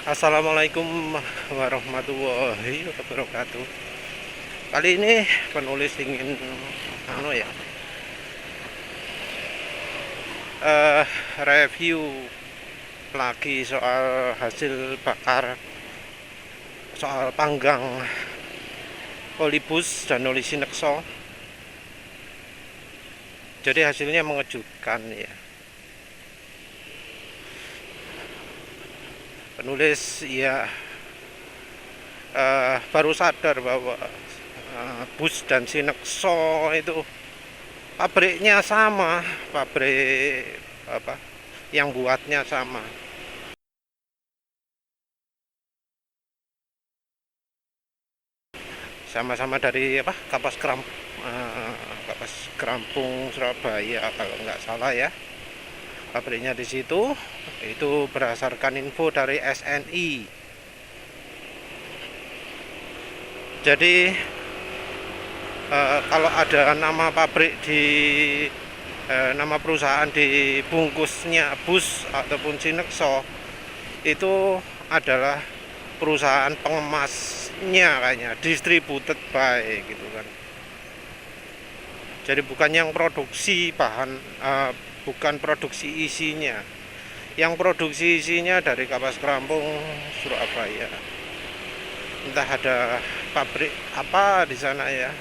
Assalamualaikum warahmatullahi wabarakatuh. Kali ini penulis ingin anu ya review lagi soal hasil bakar, soal panggang Olibus dan Olisinekso. Jadi hasilnya mengejutkan ya. Penulis ya baru sadar bahwa Bus dan Sinekso itu pabriknya sama, pabrik apa yang buatnya sama. Sama-sama dari Kapas Kerampung Surabaya kalau nggak salah ya. Pabriknya di situ. Itu berdasarkan info dari SNI. Jadi kalau ada nama pabrik di nama perusahaan di bungkusnya Bus ataupun Sinekso, itu adalah perusahaan pengemasnya, kayaknya distributed by gitu kan. Jadi bukan yang produksi bahan, bukan produksi isinya. Yang produksi isinya dari Kapas Kerampung Surabaya. Entah ada pabrik apa di sana ya.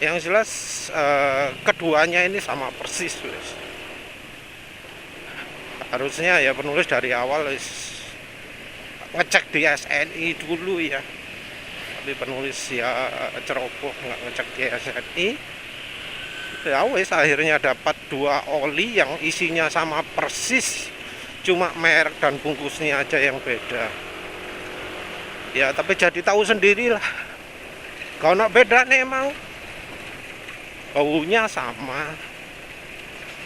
Yang jelas keduanya ini sama persis, guys. Harusnya ya penulis dari awal ngecek di SNI dulu ya. Tapi penulis ya ceroboh, nggak ngecek di SNI. Ya wes, akhirnya dapat dua oli yang isinya sama persis, cuma merek dan bungkusnya aja yang beda. Ya tapi jadi tahu sendirilah. Kalau nak beda nih emang baunya sama,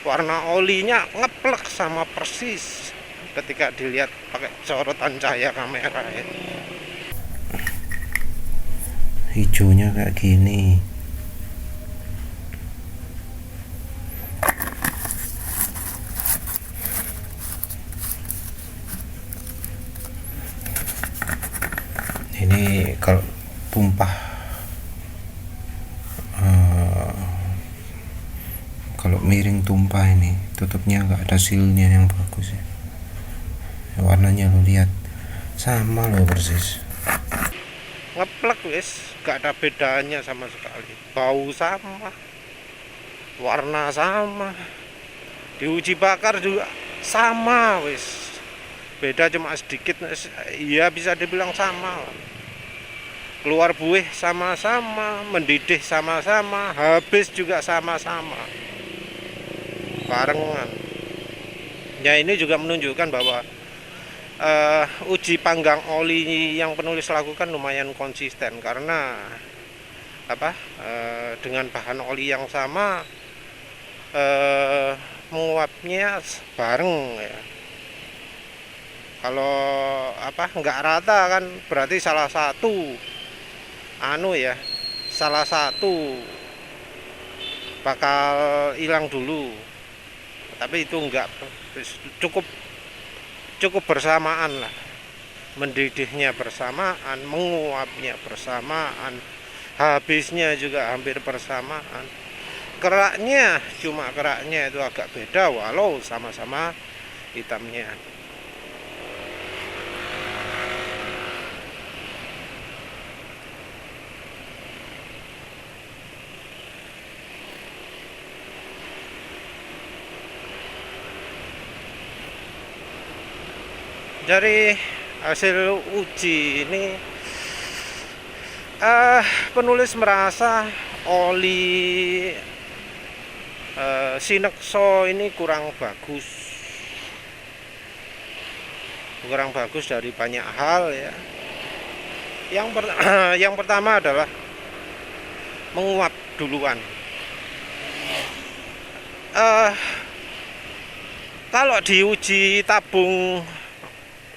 warna olinya ngeplek sama persis ketika dilihat pakai sorotan cahaya kamera ya. Hijaunya kayak gini. Ini kalau tumpah, kalau miring tumpah ini tutupnya nggak ada sealnya yang bagus ya. Warnanya lo lihat sama lo persis. Ngeplek wis, gak ada bedanya sama sekali. Bau sama, warna sama, diuji bakar juga sama wis. Beda cuma sedikit, iya bisa dibilang sama. Keluar buih sama-sama, mendidih sama-sama, habis juga sama-sama, barengan. Ya ini juga menunjukkan bahwa uji panggang oli yang penulis lakukan lumayan konsisten, karena dengan bahan oli yang sama, menguapnya bareng ya. Kalau nggak rata kan berarti salah satu bakal hilang dulu, tapi itu enggak, cukup bersamaan lah, mendidihnya bersamaan, menguapnya bersamaan, habisnya juga hampir bersamaan. Keraknya itu agak beda walau sama-sama hitamnya. Dari hasil uji ini penulis merasa oli Sinekso ini kurang bagus dari banyak hal ya. Yang pertama adalah menguap duluan. Kalau diuji tabung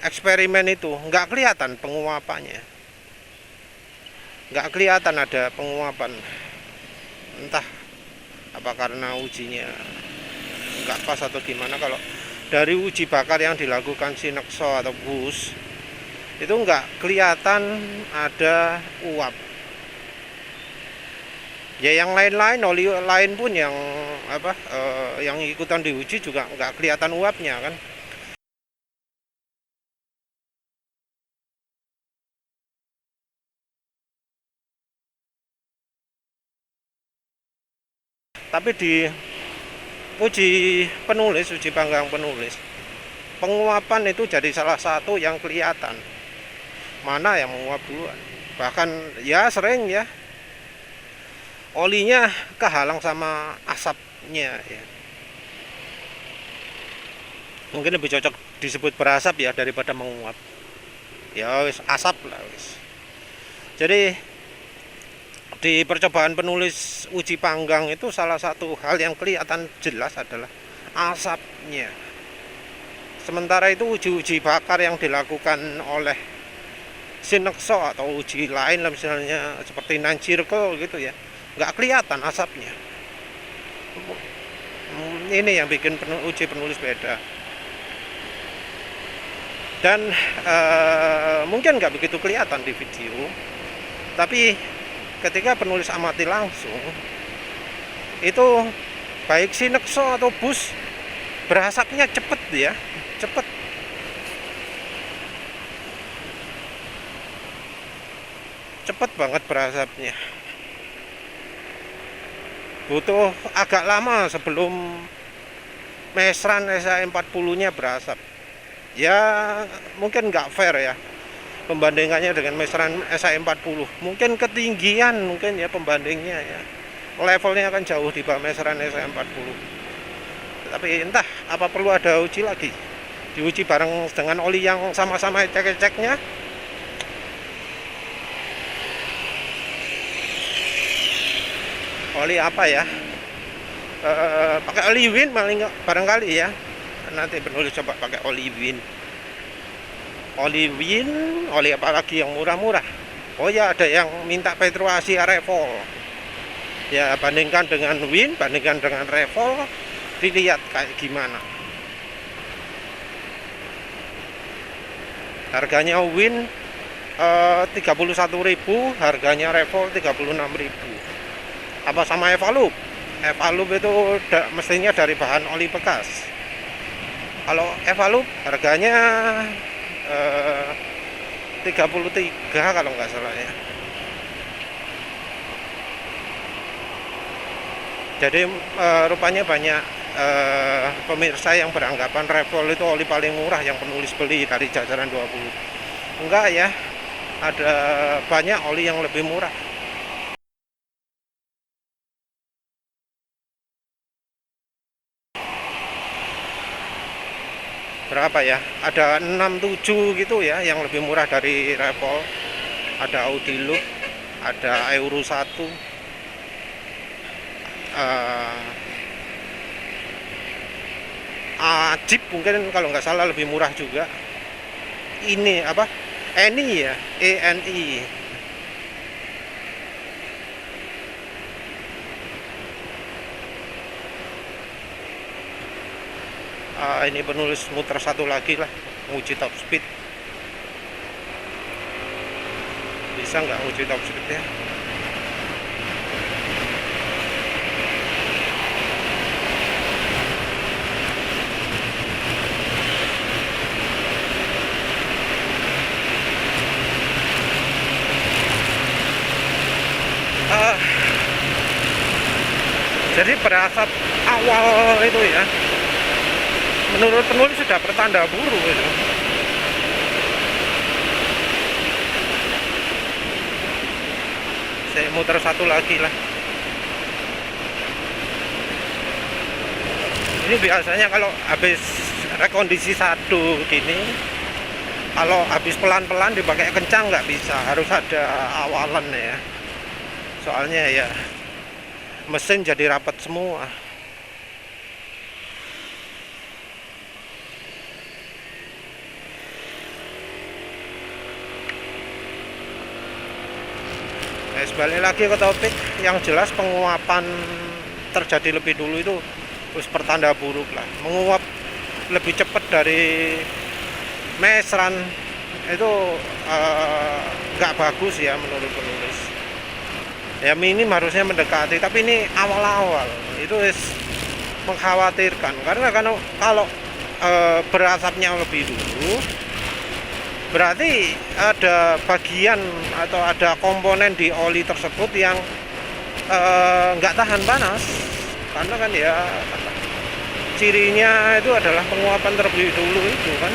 eksperimen itu nggak kelihatan penguapannya. nggak kelihatan ada penguapan, entah apa karena ujinya nggak pas atau gimana. Kalau dari uji bakar yang dilakukan Sinexo atau bus itu nggak kelihatan ada uap. Ya yang lain-lain, oli lain pun yang yang ikutan diuji juga nggak kelihatan uapnya kan. Tapi di uji panggang penulis, penguapan itu jadi salah satu yang kelihatan mana yang menguap duluan. Bahkan ya sering ya olinya kehalang sama asapnya ya. Mungkin lebih cocok disebut berasap ya daripada menguap. Ya wis asap lah wis. Jadi di percobaan penulis uji panggang itu salah satu hal yang kelihatan jelas adalah asapnya. Sementara itu uji-uji bakar yang dilakukan oleh Sinexo atau uji lain lah, misalnya seperti Nine Circle gitu ya, nggak kelihatan asapnya. Ini yang bikin uji penulis beda. Dan mungkin nggak begitu kelihatan di video, tapi ketika penulis amati langsung itu baik Sinexo atau bus berasapnya cepet ya, cepet banget berasapnya. Butuh agak lama sebelum mesran SA40 nya berasap. Ya mungkin nggak fair ya pembandingannya dengan mesran SA40. Mungkin ketinggian mungkin ya pembandingnya ya. Levelnya akan jauh di bawah mesran SA40. Tapi entah apa perlu ada uji lagi. Diuji bareng dengan oli yang sama-sama cek-ceknya. Oli apa ya? Pakai oli Win barangkali ya. Nanti penulis coba pakai oli Win. Oli apa lagi yang murah-murah? Oh ya, ada yang minta Petro Asia Revol. Ya bandingkan dengan Win, bandingkan dengan Revol, dilihat kayak gimana. Harganya Win 31.000, harganya Revol 36.000. Apa sama Evalup? Evalup itu mestinya dari bahan oli bekas. Kalau Evalup harganya 33 kalau nggak salah ya. Jadi rupanya banyak pemirsa yang beranggapan Revol itu oli paling murah yang penulis beli dari jajaran 20. Enggak ya, ada banyak oli yang lebih murah. Berapa ya? Ada 6-7 gitu ya yang lebih murah dari Revol. Ada Audiloop, ada Euro 1, Ajib mungkin kalau nggak salah lebih murah juga. Ini apa? ENI ya, ENI. Ini penulis muter satu lagi lah, nguji top speed. Bisa nggak nguji top speed ya? Jadi berasap awal itu ya, menurut penulis sudah bertanda buruk itu. Saya muter satu lagi lah. Ini biasanya kalau habis rekondisi satu gini, kalau habis pelan-pelan dipakai kencang nggak bisa, harus ada awalan ya. Soalnya ya mesin jadi rapat semua. Balik lagi ke topik, yang jelas penguapan terjadi lebih dulu itu terus pertanda buruk lah. Menguap lebih cepat dari mesran itu nggak bagus ya menurut penulis. Ya minim harusnya mendekati, tapi ini awal-awal itu mengkhawatirkan karena kalau berasapnya lebih dulu berarti ada bagian atau ada komponen di oli tersebut yang nggak tahan panas, karena kan ya cirinya itu adalah penguapan terlebih dulu itu kan.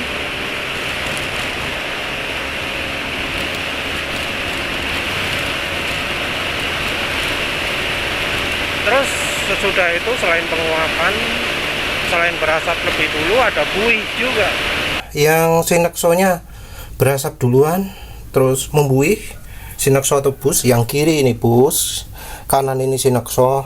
Terus sesudah itu selain penguapan, selain berasap lebih dulu ada buih juga. Yang sineksonya berasap duluan terus membuih. Sinekso atau bus, yang kiri ini bus, kanan ini sinekso.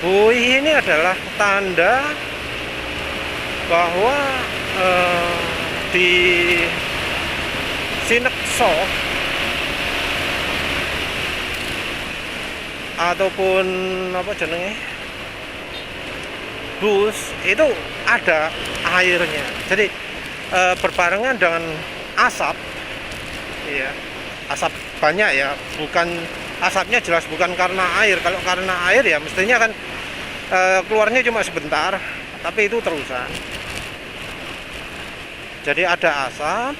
Buih ini adalah tanda bahwa di sinekso ataupun apa jenenge bus itu ada airnya, jadi berbarengan dengan asap, ya asap banyak ya, bukan asapnya jelas bukan karena air. Kalau karena air ya mestinya kan keluarnya cuma sebentar, tapi itu terusan. Jadi ada asap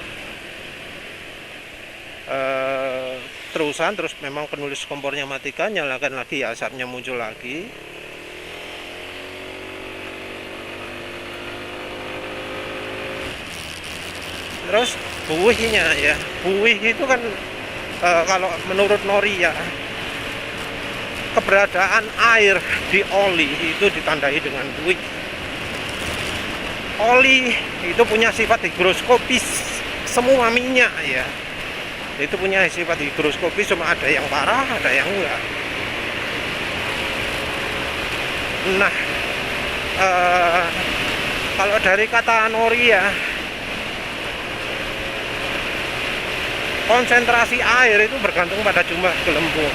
terusan, terus memang penulis kompornya matikan, nyalakan lagi ya, asapnya muncul lagi. Terus buihnya ya, buih itu kan kalau menurut Nori ya, keberadaan air di oli itu ditandai dengan buih. Oli itu punya sifat higroskopis, semua minyak ya itu punya sifat higroskopis, cuma ada yang parah ada yang enggak. Nah kalau dari kata Nori ya, konsentrasi air itu bergantung pada jumlah gelembung.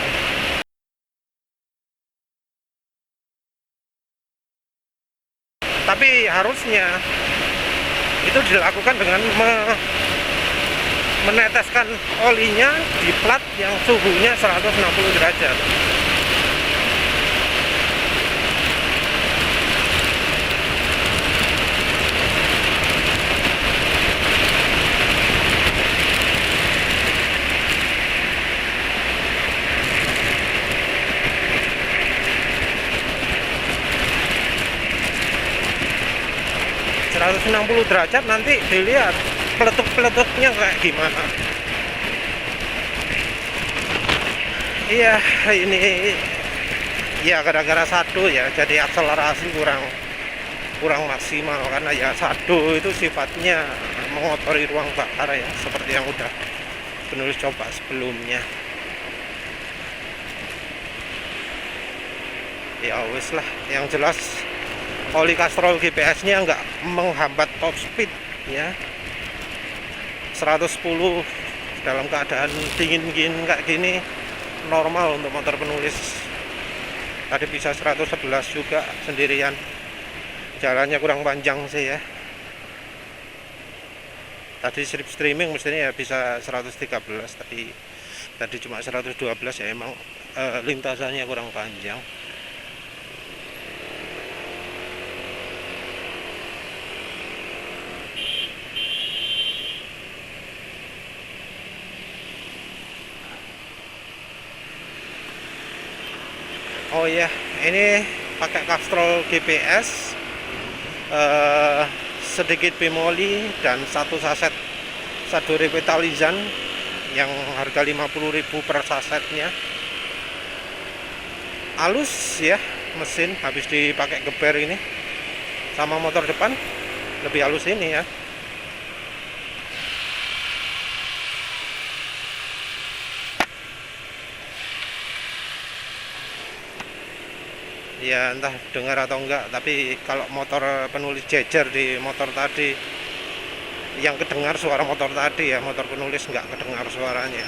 Tapi harusnya itu dilakukan dengan meneteskan olinya di plat yang suhunya 160 derajat. Derajat nanti dilihat peletuk-peletuknya kayak gimana. Iya, ini ya gara-gara sado ya, jadi akselerasi kurang maksimal, karena ya sado itu sifatnya mengotori ruang bakar ya, seperti yang udah penulis coba sebelumnya. Ya wis lah, yang jelas oli kastrol GPS nya nggak menghambat top speed ya. 110 dalam keadaan dingin kayak gini normal untuk motor penulis. Tadi bisa 111 juga sendirian, jalannya kurang panjang sih ya. Tadi strip streaming mestinya ya bisa 113, tapi tadi cuma 112 ya, emang lintasannya kurang panjang. Oh ya, ini pakai Castrol GPS, sedikit bemoli dan satu saset Sado Revitalizan yang harga 50.000 per sasetnya. Halus ya mesin, habis dipakai geber ini sama motor depan lebih halus ini ya. Ya entah dengar atau enggak, tapi kalau motor penulis jejer di motor tadi, yang kedengar suara motor tadi ya, motor penulis nggak kedengar suaranya.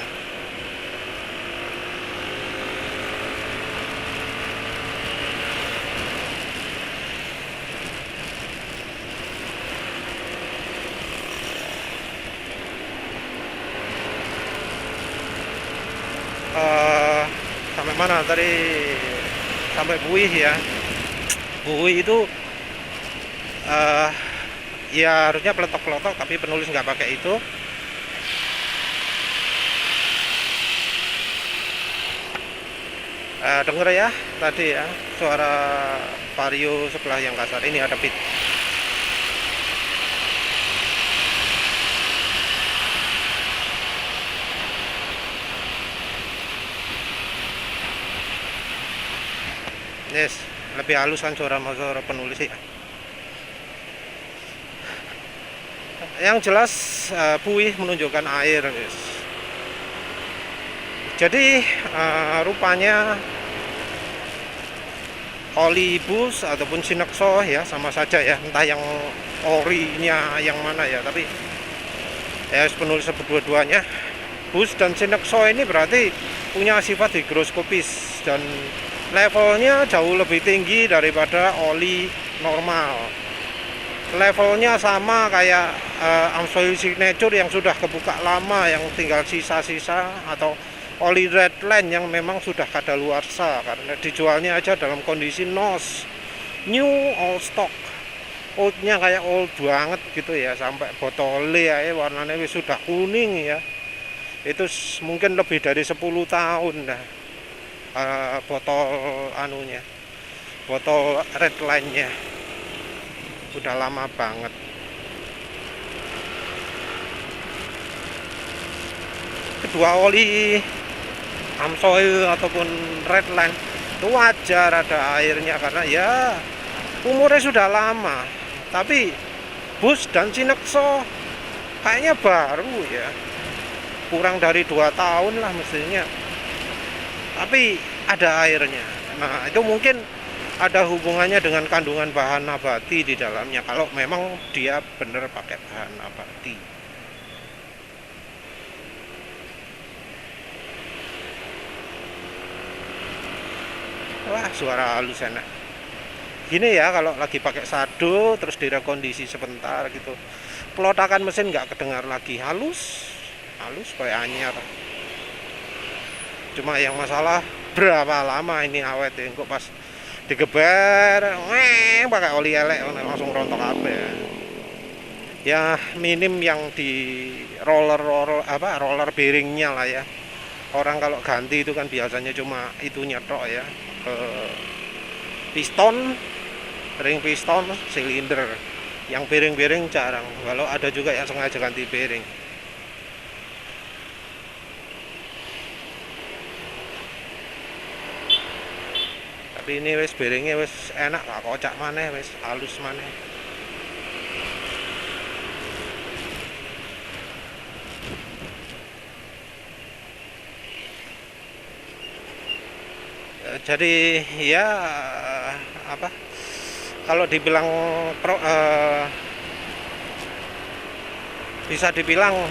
eh Sampai mana tadi? Sampai buih ya. Buih itu eh ya harusnya peletok-peletok, tapi penulis nggak pakai itu. Denger ya tadi ya, suara vario sebelah yang kasar. Ini ada pit. Yes, lebih halus kan suara motor penulis ya. Yang jelas buih menunjukkan air, guys. Jadi rupanya oli bus ataupun Sinexo ya sama saja ya, entah yang orinya yang mana ya, tapi ya penulis berdua-duanya. Bus dan Sinexo ini berarti punya sifat higroskopis dan levelnya jauh lebih tinggi daripada oli normal. Levelnya sama kayak Amsoil Signature yang sudah kebuka lama, yang tinggal sisa-sisa, atau oli Redline yang memang sudah kadaluarsa karena dijualnya aja dalam kondisi NOS, new old stock. Oldnya kayak old banget gitu ya, sampai botolnya ya warnanya sudah kuning ya. Itu mungkin lebih dari 10 tahun dah. Botol anunya, botol Redline-nya udah lama banget. Kedua oli Amsoil ataupun Redline itu wajar ada airnya karena ya umurnya sudah lama. Tapi bus dan Sinexo kayaknya baru ya, kurang dari 2 tahun lah mestinya, tapi ada airnya. Nah itu mungkin ada hubungannya dengan kandungan bahan nabati di dalamnya, kalau memang dia benar pakai bahan nabati. Wah suara halus enak gini ya kalau lagi pakai sado terus direkondisi sebentar gitu, pelotakan mesin nggak kedengar lagi, halus kayak anyar. Cuma yang masalah berapa lama ini awet ya, kok pas digeber pakai oli elek langsung rontok kabeh. Ya minim yang di roller bearingnya lah ya. Orang kalau ganti itu kan biasanya cuma itunya tok ya, piston, ring piston, silinder. Yang bearing jarang, kalau ada juga yang sengaja ganti bearing. Tapi ini wis bearingnya wis enak, gak kocak maneh, wis halus maneh. Jadi ya apa, kalau dibilang bisa dibilang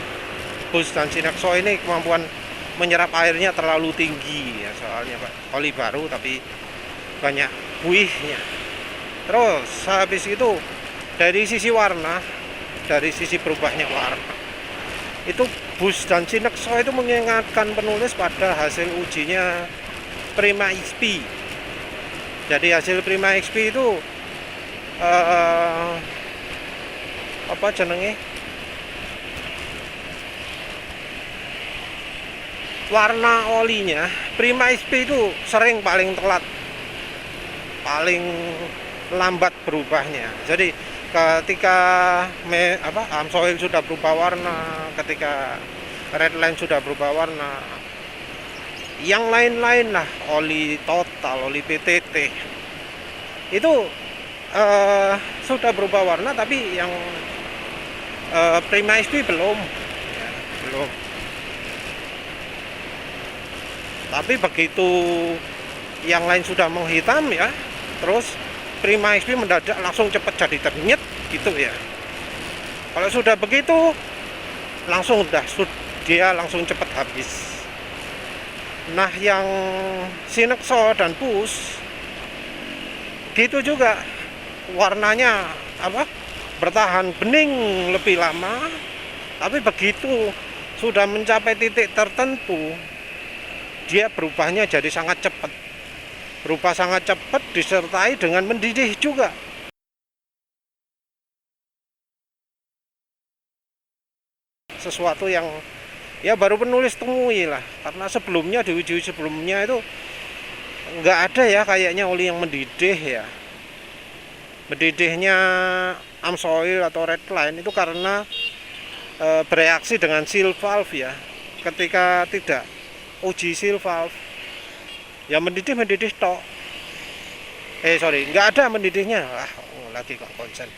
bus dan Sinexo ini kemampuan menyerap airnya terlalu tinggi ya, soalnya Pak oli baru tapi banyak buihnya. Terus habis itu dari sisi warna, dari sisi berubahnya warna, itu bus dan Sinexo itu mengingatkan penulis pada hasil ujinya Prima XP. Jadi hasil Prima XP itu apa jenenge, warna olinya Prima XP itu sering paling telat, paling lambat berubahnya. Jadi ketika Amsoil sudah berubah warna, ketika Redline sudah berubah warna, yang lain-lain lah, oli Total, oli PTT itu sudah berubah warna, tapi yang Prima XP belum ya, belum. Tapi begitu yang lain sudah menghitam ya, terus Prima XP mendadak langsung cepat jadi ternyet gitu ya. Kalau sudah begitu langsung dia langsung cepat habis. Nah yang Sinexo dan Push gitu juga, warnanya bertahan bening lebih lama, tapi begitu sudah mencapai titik tertentu dia berubahnya jadi sangat cepat. Berubah sangat cepat disertai dengan mendidih juga. Sesuatu yang ya baru penulis temui lah, karena sebelumnya di uji sebelumnya itu nggak ada ya kayaknya oli yang mendidih ya. Mendidihnya Amsoil atau Redline itu karena bereaksi dengan seal valve ya. Ketika tidak uji seal valve ya mendidih tok. Nggak ada mendidihnya. Lagi kok konsen.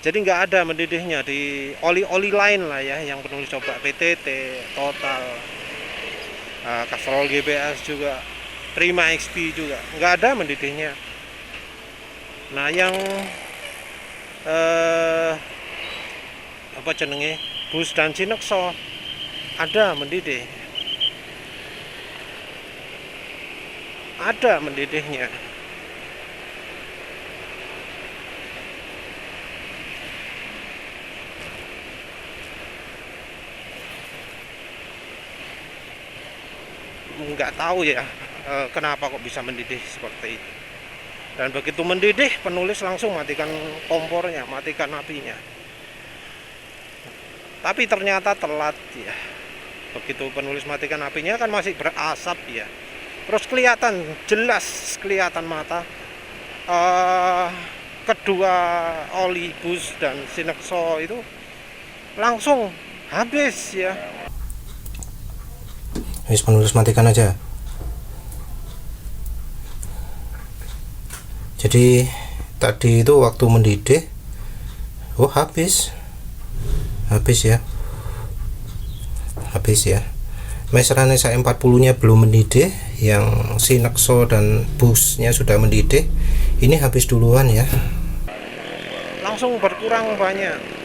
Jadi nggak ada mendidihnya di oli-oli lain lah ya yang penulis coba, PTT, Total, Castrol GBS juga, Prima XP juga, nggak ada mendidihnya. Nah yang Push dan Sinexo ada mendidih, ada mendidihnya. Nggak tahu ya kenapa kok bisa mendidih seperti itu. Dan begitu mendidih penulis langsung matikan kompornya, matikan apinya. Tapi ternyata telat ya. Begitu penulis matikan apinya kan masih berasap ya. Terus jelas kelihatan mata kedua oli Push dan Sinexo itu langsung habis ya. Penulis matikan aja. Jadi tadi itu waktu mendidih habis ya. Meserane saya 40 nya belum mendidih, yang Sinexo dan Push-nya sudah mendidih, ini habis duluan ya. Langsung berkurang banyak.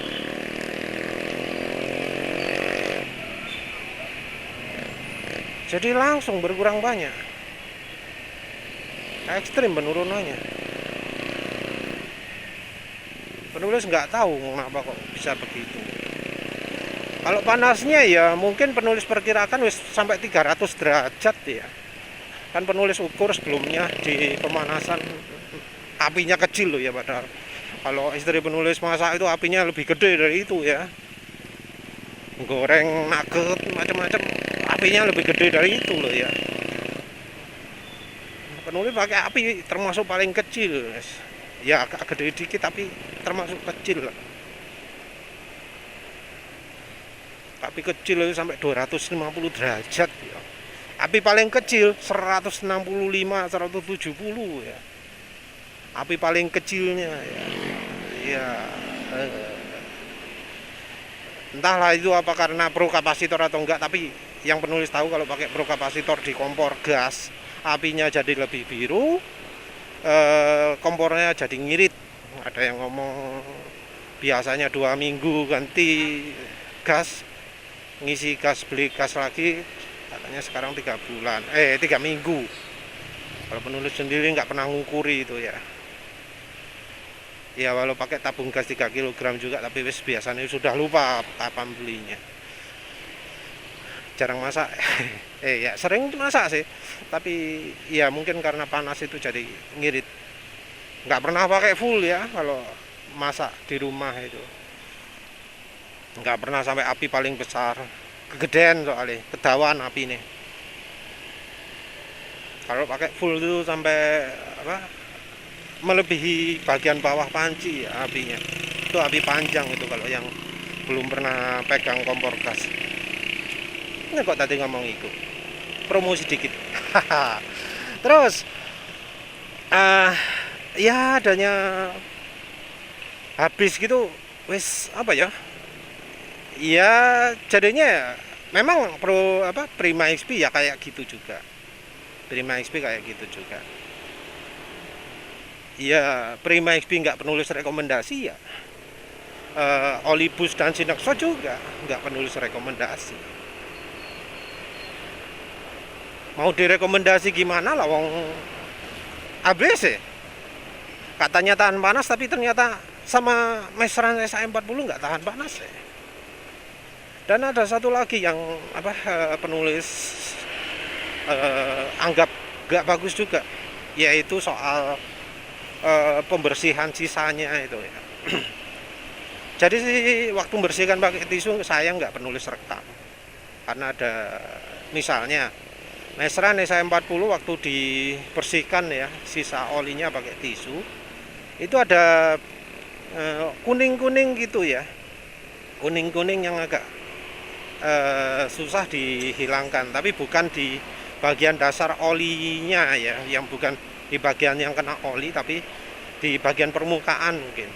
Jadi langsung berkurang banyak, ekstrim penurunannya. Penulis nggak tahu kenapa kok bisa begitu. Kalau panasnya ya mungkin penulis perkirakan sampai 300 derajat ya. Kan penulis ukur sebelumnya di pemanasan apinya kecil loh ya, padahal kalau istri penulis masak itu apinya lebih gede dari itu ya. Goreng nugget macam-macam apinya lebih gede dari itu loh ya. Penulis pakai api termasuk paling kecil ya, agak gede dikit tapi termasuk kecil lah. Api kecil itu sampai 250 derajat ya. Api paling kecil 165 170 ya. Api paling kecilnya ya entahlah itu apa karena pro kapasitor atau enggak, tapi yang penulis tahu kalau pakai pro kapasitor di kompor gas apinya jadi lebih biru, kompornya jadi ngirit. Ada yang ngomong biasanya 2 minggu ganti gas, ngisi gas, beli gas lagi, katanya sekarang 3 minggu. Kalau penulis sendiri nggak pernah ngukuri itu ya. Ya walau pakai tabung gas 3 kg juga, tapi biasanya sudah lupa kapan belinya. Jarang masak. Ya sering masak sih, tapi ya mungkin karena panas itu jadi ngirit. Nggak pernah pakai full ya kalau masak di rumah itu. Nggak pernah sampai api paling besar, kegedean soalnya, kedawan api nih. Kalau pakai full itu sampai melebihi bagian bawah panci ya, apinya. Itu api panjang itu kalau yang belum pernah pegang kompor gas. Ini kok tadi ngomong itu promosi dikit. Terus ya adanya habis gitu wes ya jadinya memang Prima XP ya kayak gitu juga. Prima XP kayak gitu juga. ya Prima XP nggak penulis rekomendasi ya, Olibus dan Sinexo juga nggak penulis rekomendasi. Mau direkomendasi gimana lah, wong ABC katanya tahan panas, tapi ternyata sama Maestran SA40 nggak tahan panas ya. Dan ada satu lagi yang penulis anggap nggak bagus juga, yaitu soal pembersihan sisanya itu ya. Jadi waktu membersihkan pakai tisu saya nggak penulis rekam, karena ada misalnya Maestran SA40 waktu dibersihkan ya, sisa olinya pakai tisu itu ada kuning-kuning gitu ya, kuning-kuning yang agak susah dihilangkan, tapi bukan di bagian dasar olinya ya, yang bukan di bagian yang kena oli, tapi di bagian permukaan mungkin.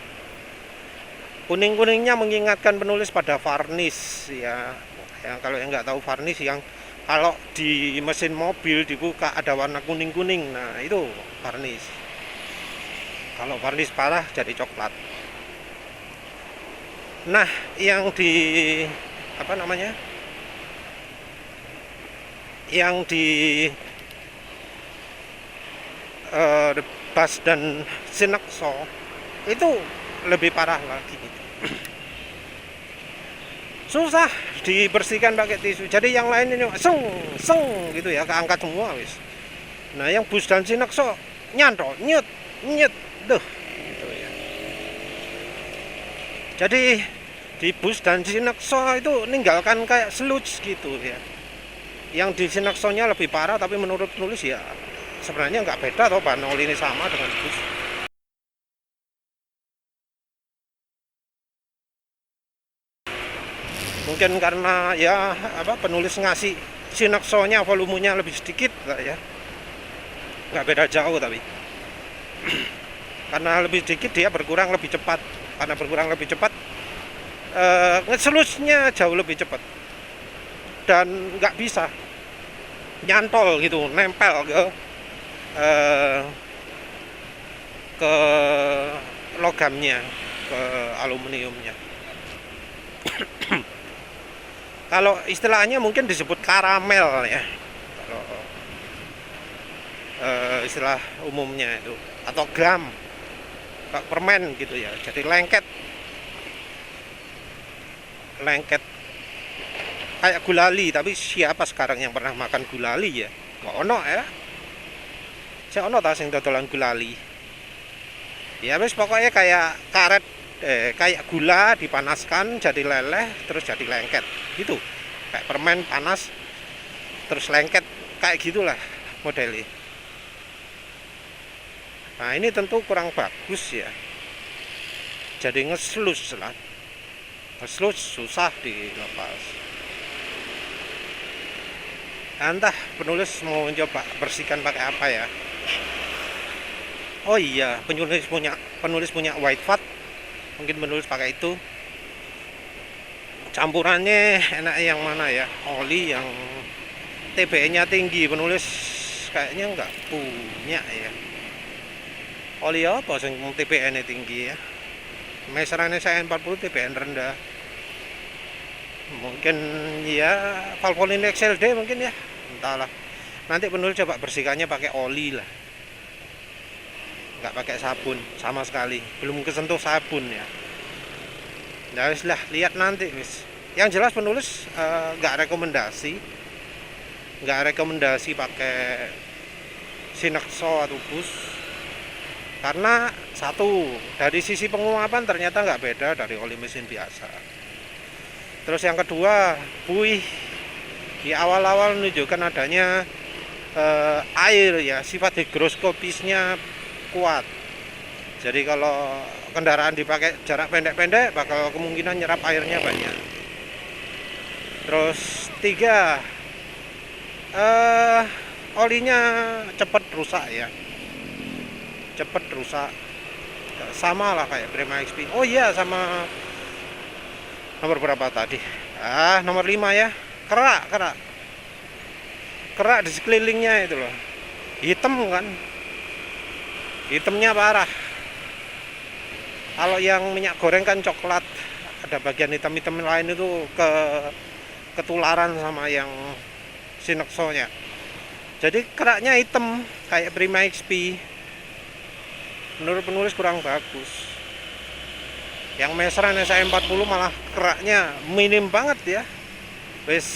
Kuning-kuningnya mengingatkan penulis pada varnish ya. Yang kalau yang nggak tahu varnish, yang kalau di mesin mobil dibuka ada warna kuning-kuning, nah itu varnish. Kalau varnish parah jadi coklat. Nah, yang di yang di Bas dan Sinexo itu lebih parah lagi. Susah dibersihkan pakai tisu. Jadi yang lain ini seng gitu ya, keangkat semua wis. Nah, yang Bus dan Sinexo nyantol, nyut gitu ya. Jadi di Bus dan Sinexo itu ninggalkan kayak sludge gitu ya. Yang di Sinexo-nya lebih parah, tapi menurut penulis ya sebenarnya nggak beda atau bahan oli ini sama dengan Bus. Mungkin karena ya penulis ngasih Sinexo-nya volumenya lebih sedikit lah ya, nggak beda jauh, tapi karena lebih sedikit dia berkurang lebih cepat. Karena berkurang lebih cepat, ngeselusnya jauh lebih cepat dan nggak bisa nyantol gitu, nempel ke logamnya, ke aluminiumnya. Kalau istilahnya mungkin disebut karamel ya, kalau istilah umumnya itu, atau gam, kayak permen gitu ya. Jadi lengket kayak gulali. Tapi siapa sekarang yang pernah makan gulali ya? Nggak ono ya. Saya ono tas yang dodolan gulali. Ya wis pokoknya kayak karet, kayak gula dipanaskan jadi leleh terus jadi lengket gitu, kayak permen panas terus lengket, kayak gitulah modelnya. Nah, ini tentu kurang bagus ya, jadi ngeslus lah, ngeslus susah dilepas. Entah penulis mau coba bersihkan pakai apa ya. Oh iya, penulis punya white fat, mungkin penulis pakai itu. Campurannya enak yang mana ya? Oli yang TBN-nya tinggi, penulis kayaknya nggak punya ya. Oli apa yang TBN-nya tinggi ya? Maestran SA40 TBN rendah. Mungkin ya Valvoline XLD mungkin ya, entahlah. Nanti penulis coba bersihkannya pakai oli lah, nggak pakai sabun sama sekali, belum kesentuh sabun ya. Nah wis lah, lihat nanti wis. Yang jelas penulis nggak rekomendasi pakai Sinexo atau Bus, karena satu, dari sisi penguapan ternyata nggak beda dari oli mesin biasa. Terus yang kedua, buih di awal-awal menunjukkan adanya air ya, sifat higroskopisnya kuat. Jadi kalau kendaraan dipakai jarak pendek-pendek bakal kemungkinan nyerap airnya banyak. Terus tiga, olinya cepat rusak ya, cepat rusak, sama lah kayak Prima XP. Oh iya, sama nomor berapa tadi? Nomor 5 ya, kerak di sekelilingnya itu loh, hitam kan. hitamnya parah. Kalau yang minyak goreng kan coklat, ada bagian hitam-hitam lain itu ketularan sama yang Sinexo-nya. Jadi keraknya hitam kayak Prima XP. Menurut penulis kurang bagus. Yang Mesran SI40 malah keraknya minim banget ya. Wes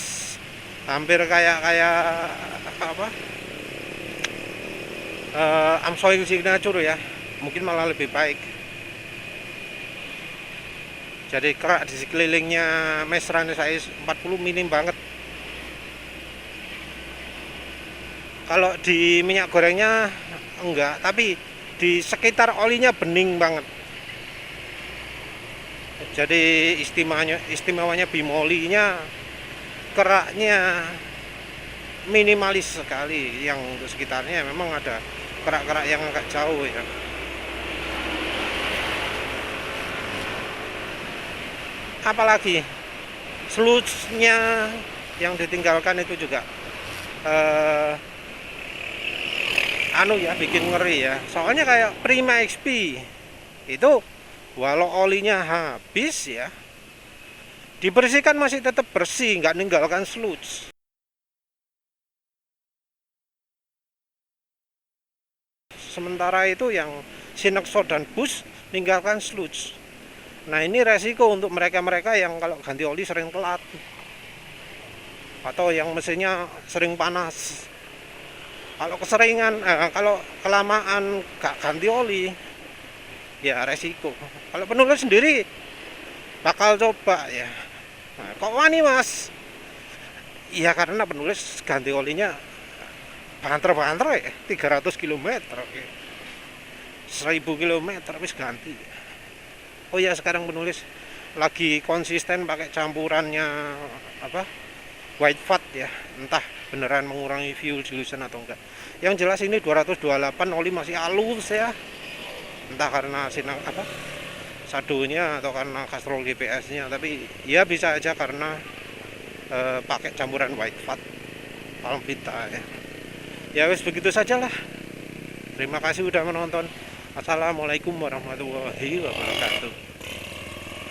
hampir kayak apa? Amsoil Signature ya. Mungkin malah lebih baik. Jadi kerak di sekelilingnya Mesran SI40 minim banget. Kalau di minyak gorengnya enggak, tapi di sekitar olinya bening banget. Jadi istimewanya bimolinya keraknya minimalis sekali. Yang untuk sekitarnya memang ada kerak-kerak yang agak jauh ya. Apalagi sludge-nya yang ditinggalkan itu juga bikin ngeri ya. Soalnya kayak Prima XP itu walau olinya habis ya, dibersihkan masih tetap bersih, nggak ninggalkan sludge. Sementara itu yang Sinexo dan Bus ninggalkan sludge. Nah ini resiko untuk mereka-mereka yang kalau ganti oli sering telat, atau yang mesinnya sering panas. Kalau kalau kelamaan gak ganti oli, ya resiko. Kalau penulis sendiri bakal coba ya. Nah, kok wani mas? Iya karena penulis ganti olinya banter-banter ya, 300 km, 1000 km wis ganti. Oh ya sekarang penulis lagi konsisten pakai campurannya white fat ya, entah beneran mengurangi fuel dilution atau enggak. Yang jelas ini 228 oli masih halus ya, entah karena sadonya atau karena Castrol GPS-nya, tapi ya bisa aja karena pakai campuran white fat Palmvita ya. Ya wis begitu sajalah. Terima kasih udah menonton. Assalamualaikum warahmatullahi wabarakatuh.